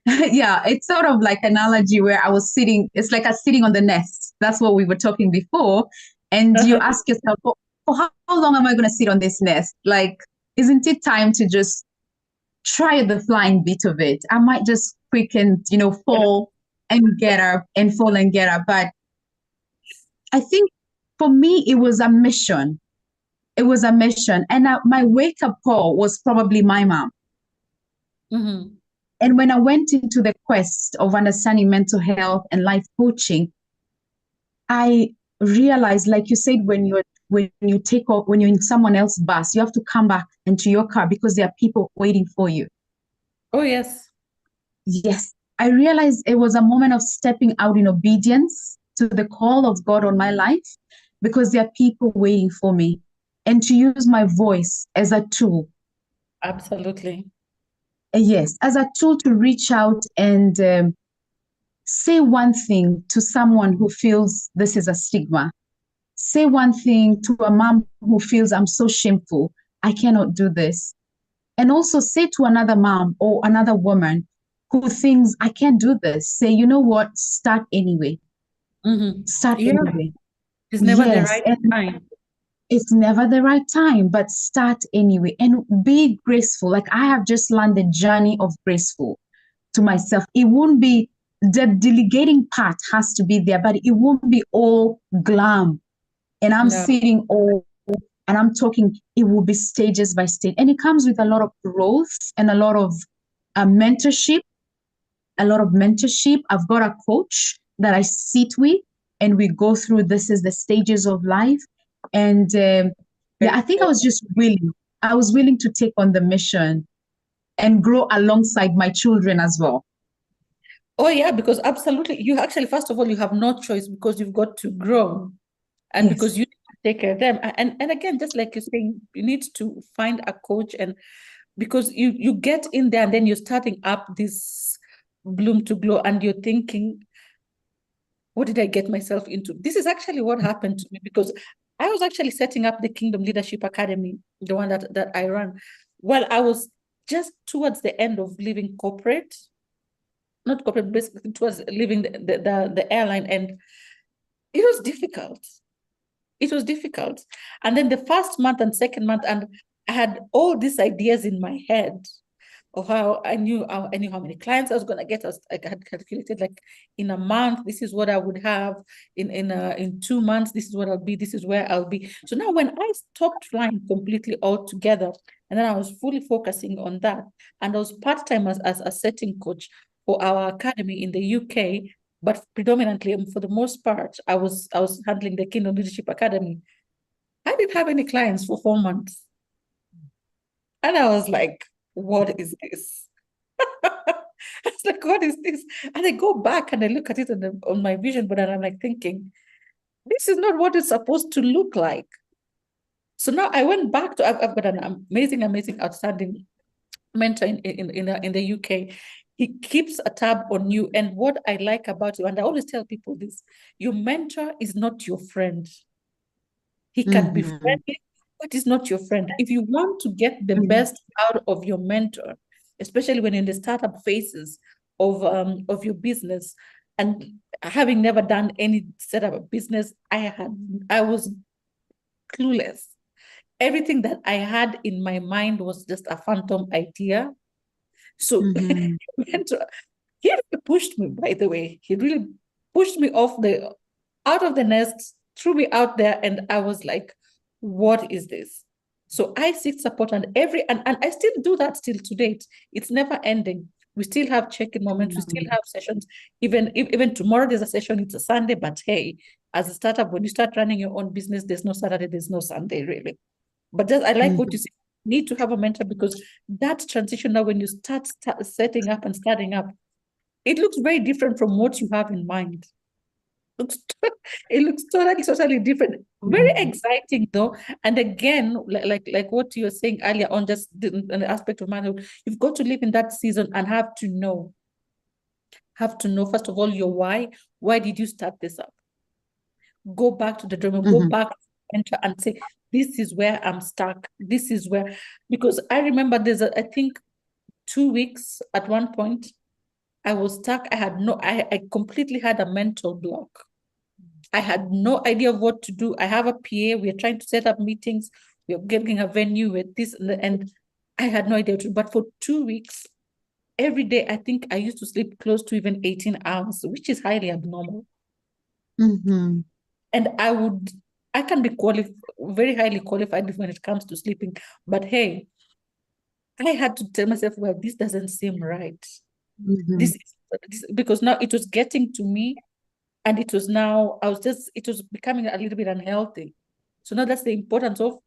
yeah, it's sort of like analogy where I was sitting, it's like sitting on the nest. That's what we were talking before. And you ask yourself, for how long am I going to sit on this nest? Like, isn't it time to just try the flying bit of it? I might just quick and, fall and get up and fall and get up. But I think for me, it was a mission. it was a mission. And my wake-up call was probably my mom. Mm-hmm. And when I went into the quest of understanding mental health and life coaching, I realized, like you said, when you take off, when you're in someone else's bus, you have to come back into your car because there are people waiting for you. Oh, yes. Yes. I realized it was a moment of stepping out in obedience to the call of God on my life because there are people waiting for me, and to use my voice as a tool. Absolutely. Yes, as a tool to reach out and say one thing to someone who feels this is a stigma. Say one thing to a mom who feels I'm so shameful, I cannot do this. And also say to another mom or another woman who thinks I can't do this, say, you know what, start anyway. Mm-hmm. Start Yeah. anyway. It's never the Yes, right and time. it's never the right time, but start anyway and be graceful. Like I have just learned the journey of graceful to myself. It won't be, the delegating part has to be there, but it won't be all glam. And I'm No. sitting all and I'm talking, it will be stages by stage. And it comes with a lot of growth and a lot of mentorship, I've got a coach that I sit with and we go through, this is the stages of life. And yeah, I think I was just willing. I was willing to take on the mission and grow alongside my children as well. Oh, yeah, because absolutely. You actually, first of all, you have no choice because you've got to grow and Yes. because you need to take care of them. And again, just like you're saying, you need to find a coach, and because you get in there and then you're starting up this bloom to glow and you're thinking, what did I get myself into? This is actually what happened to me because I was actually setting up the Kingdom Leadership Academy, the one that I run, while I was just towards the end of leaving corporate, not corporate, basically towards leaving the airline. And it was difficult. It was difficult. And then the first month and second month, and I had all these ideas in my head of how I knew how many clients I was going to get. I had calculated, like, in a month, this is what I would have. In 2 months, this is what I'll be. This is where I'll be. So now when I stopped flying completely altogether, and then I was fully focusing on that, and I was part-time as a setting coach for our academy in the UK, but predominantly, for the most part, I was handling the Kingdom Leadership Academy. I didn't have any clients for 4 months. And I was like, what is this? I was like, what is this? And I go back and I look at it on my vision board, and I'm like thinking, this is not what it's supposed to look like. So now I went back to, I've got an amazing, outstanding mentor in the UK. He keeps a tab on you. And what I like about you, and I always tell people this, your mentor is not your friend. He can be friendly, but he's not your friend. If you want to get the best out of your mentor, especially when you're in the startup phases of your business, and having never done any setup of business, I was clueless. Everything that I had in my mind was just a phantom idea. So mentor, he really pushed me, by the way. He really pushed me out of the nest, threw me out there, and I was like, what is this? So I seek support, and I still do that till to date. It's never ending. We still have check-in moments, we still have sessions. Even tomorrow there's a session, it's a Sunday, but hey, as a startup, when you start running your own business, there's no Saturday, there's no Sunday, really. But just I like what you say. You need to have a mentor, because that transition now, when you start setting up and starting up, it looks very different from what you have in mind. It looks totally different. Very exciting though. And again, like what you were saying earlier on, just the aspect of manhood, you've got to live in that season and have to know first of all your why. Why did you start this up? Go back to the dream, go back and say, this is where I'm stuck. This is where, because I remember I think 2 weeks at one point, I was stuck. I completely had a mental block. I had no idea of what to do. I have a PA. We're trying to set up meetings. We're getting a venue with this, and I had no idea what to do. But for 2 weeks, every day, I think I used to sleep close to even 18 hours, which is highly abnormal. And I I can be very highly qualified when it comes to sleeping, but hey, I had to tell myself, well, this doesn't seem right. This because now it was getting to me, and it was becoming a little bit unhealthy. So now that's the importance of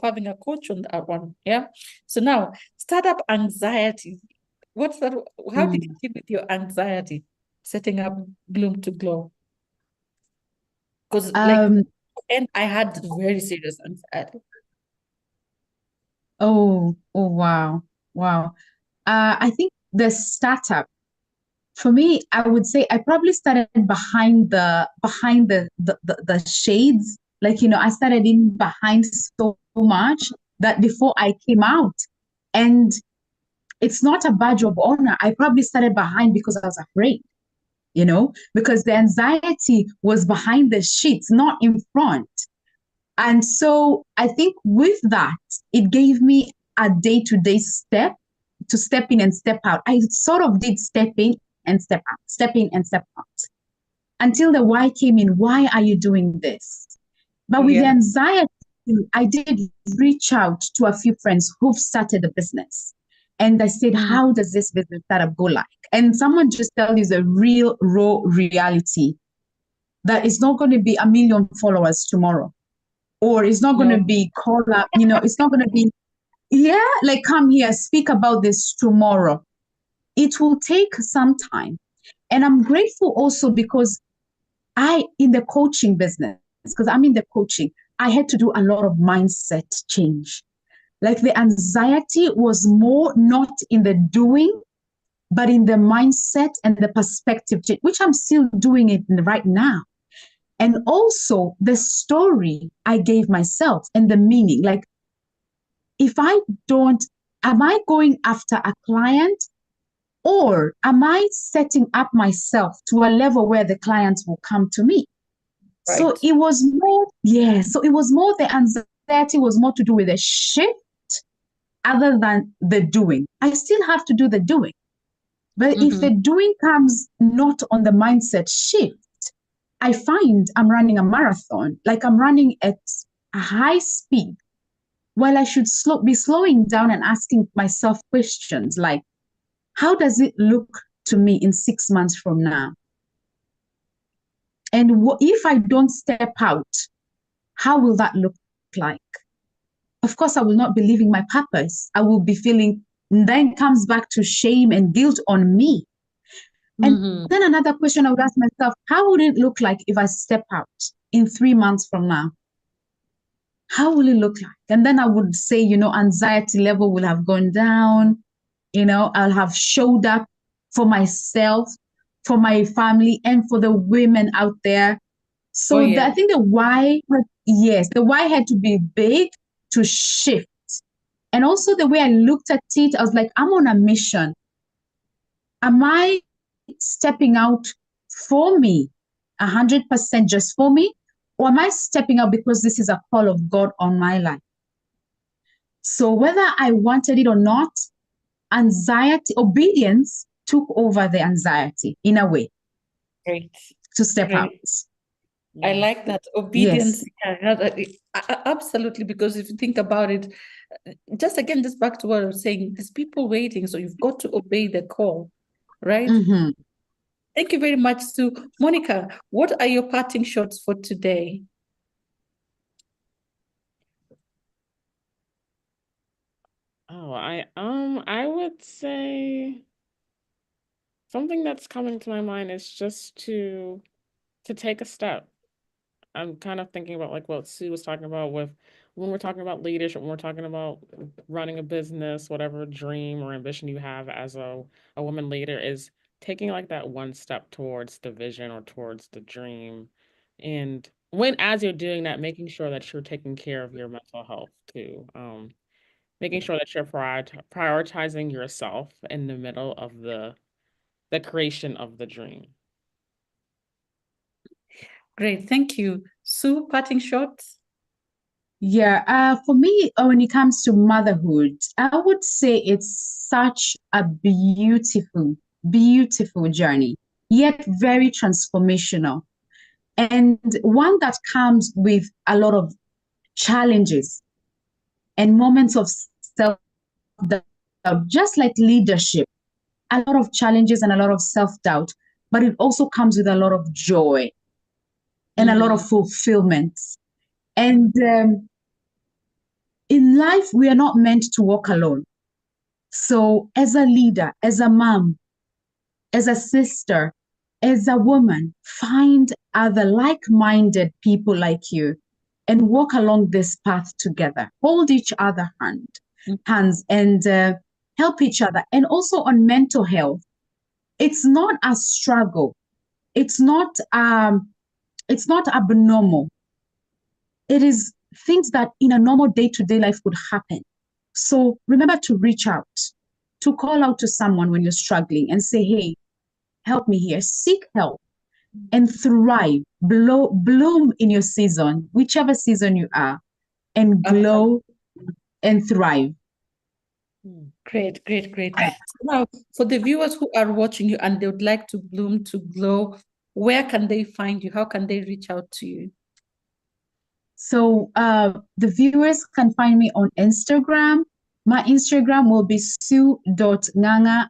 having a coach on that one. Yeah. So now startup anxiety. What's that? How did you deal with your anxiety setting up Bloom to Glow? Because and I had very serious anxiety. Oh, wow. I think the startup, for me, I would say I probably started behind the shades. Like, I started in behind so much that before I came out. And it's not a badge of honor. I probably started behind because I was afraid, because the anxiety was behind the sheets, not in front. And so I think with that, it gave me a day-to-day step to step in and step out. I sort of did step in and step out, step in and step out until the why came in. Why are you doing this? But with the anxiety, I did reach out to a few friends who've started a business. And I said, how does this business startup go like? And someone just tells you the real, raw reality that it's not going to be 1 million followers tomorrow. Or it's not going to be call up, it's not going to be, like come here, speak about this tomorrow. It will take some time. And I'm grateful also because in the coaching business, because I'm in the coaching, I had to do a lot of mindset change. Like the anxiety was more not in the doing, but in the mindset and the perspective change, which I'm still doing it right now. And also the story I gave myself and the meaning. Like, am I going after a client, or am I setting up myself to a level where the clients will come to me? Right. So it was more, the anxiety was more to do with the shift other than the doing. I still have to do the doing. But if the doing comes not on the mindset shift, I find I'm running a marathon, like I'm running at a high speed, while I should be slowing down and asking myself questions like, how does it look to me in 6 months from now? And if I don't step out, how will that look like? Of course, I will not be living my purpose. I will be feeling, then comes back to shame and guilt on me. And then another question I would ask myself, how would it look like if I step out in 3 months from now? How will it look like? And then I would say, anxiety level will have gone down. I'll have showed up for myself, for my family, and for the women out there. So I think the why had to be big to shift. And also the way I looked at it, I was like, I'm on a mission. Am I stepping out for me, 100% just for me? Or am I stepping out because this is a call of God on my life? So whether I wanted it or not, obedience took over the anxiety in a way. Great. To step out. I like that. Obedience. Yes. Absolutely. Because if you think about it, just back to what I was saying, there's people waiting. So you've got to obey the call, right? Thank you very much, Sue. Monica, what are your parting shots for today? Oh, I would say something that's coming to my mind is just to take a step. I'm kind of thinking about like what Sue was talking about with when we're talking about leadership, when we're talking about running a business, whatever dream or ambition you have as a woman leader, is taking like that one step towards the vision or towards the dream. And as you're doing that, making sure that you're taking care of your mental health too. Making sure that you're prioritizing yourself in the middle of the creation of the dream. Great, thank you. Sue, parting shots? Yeah, for me, when it comes to motherhood, I would say it's such a beautiful, beautiful journey, yet very transformational. and one that comes with a lot of challenges and moments of self-doubt, just like leadership, a lot of challenges and a lot of self-doubt, but it also comes with a lot of joy and a lot of fulfillment. And in life, we are not meant to walk alone. So as a leader, as a mom, as a sister, as a woman, find other like-minded people like you and walk along this path together. Hold each other hands and help each other. And also on mental health, it's not a struggle. It's not abnormal. It is things that in a normal day-to-day life would happen. So remember to reach out, to call out to someone when you're struggling and say, hey, help me here. Seek help and thrive. Bloom in your season, whichever season you are, and glow and thrive. Great, great, great. Now, for the viewers who are watching you and they would like to bloom, to glow, where can they find you? How can they reach out to you? So the viewers can find me on Instagram. My Instagram will be sue.nganga.m,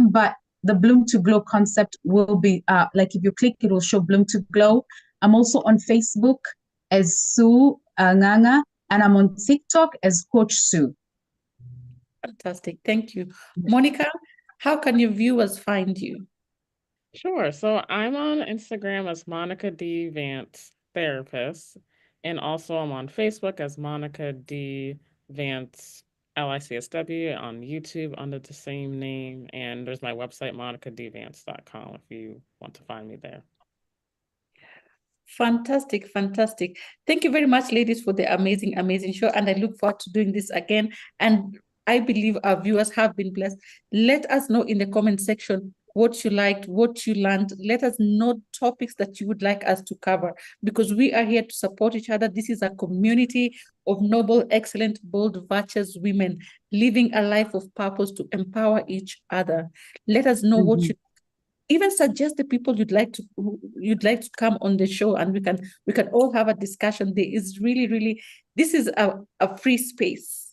but the Bloom to Glow concept will be like if you click, it will show Bloom to Glow. I'm also on Facebook as Sue Nganga, and I'm on TikTok as Coach Sue. Fantastic. Thank you. Monica, how can your viewers find you? Sure. So I'm on Instagram as Monica D. Vance Therapist. And also I'm on Facebook as Monica D. Vance LICSW, on YouTube under the same name. And there's my website, monicadvance.com, if you want to find me there. Fantastic, fantastic. Thank you very much, ladies, for the amazing, amazing show. And I look forward to doing this again. And I believe our viewers have been blessed. Let us know in the comment section what you liked, what you learned. Let us know topics that you would like us to cover, because we are here to support each other. This is a community of noble, excellent, bold, virtuous women living a life of purpose to empower each other. Let us know what you even suggest the people you'd like to come on the show, and we can all have a discussion. There is really this is a free space.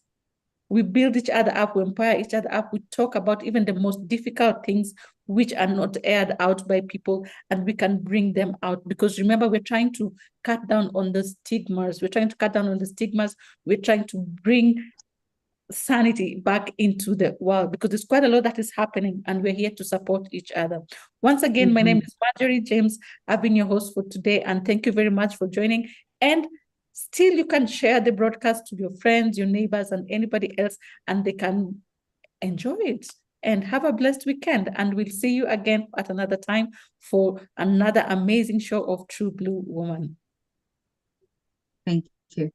We build each other up, we empower each other up, we talk about even the most difficult things which are not aired out by people, and we can bring them out. Because remember, we're trying to cut down on the stigmas. We're trying to bring sanity back into the world, because there's quite a lot that is happening, and we're here to support each other. Once again, my name is Marjorie James. I've been your host for today, and thank you very much for joining. And still, you can share the broadcast to your friends, your neighbors, and anybody else, and they can enjoy it. And have a blessed weekend, and we'll see you again at another time for another amazing show of True Blue Woman. Thank you.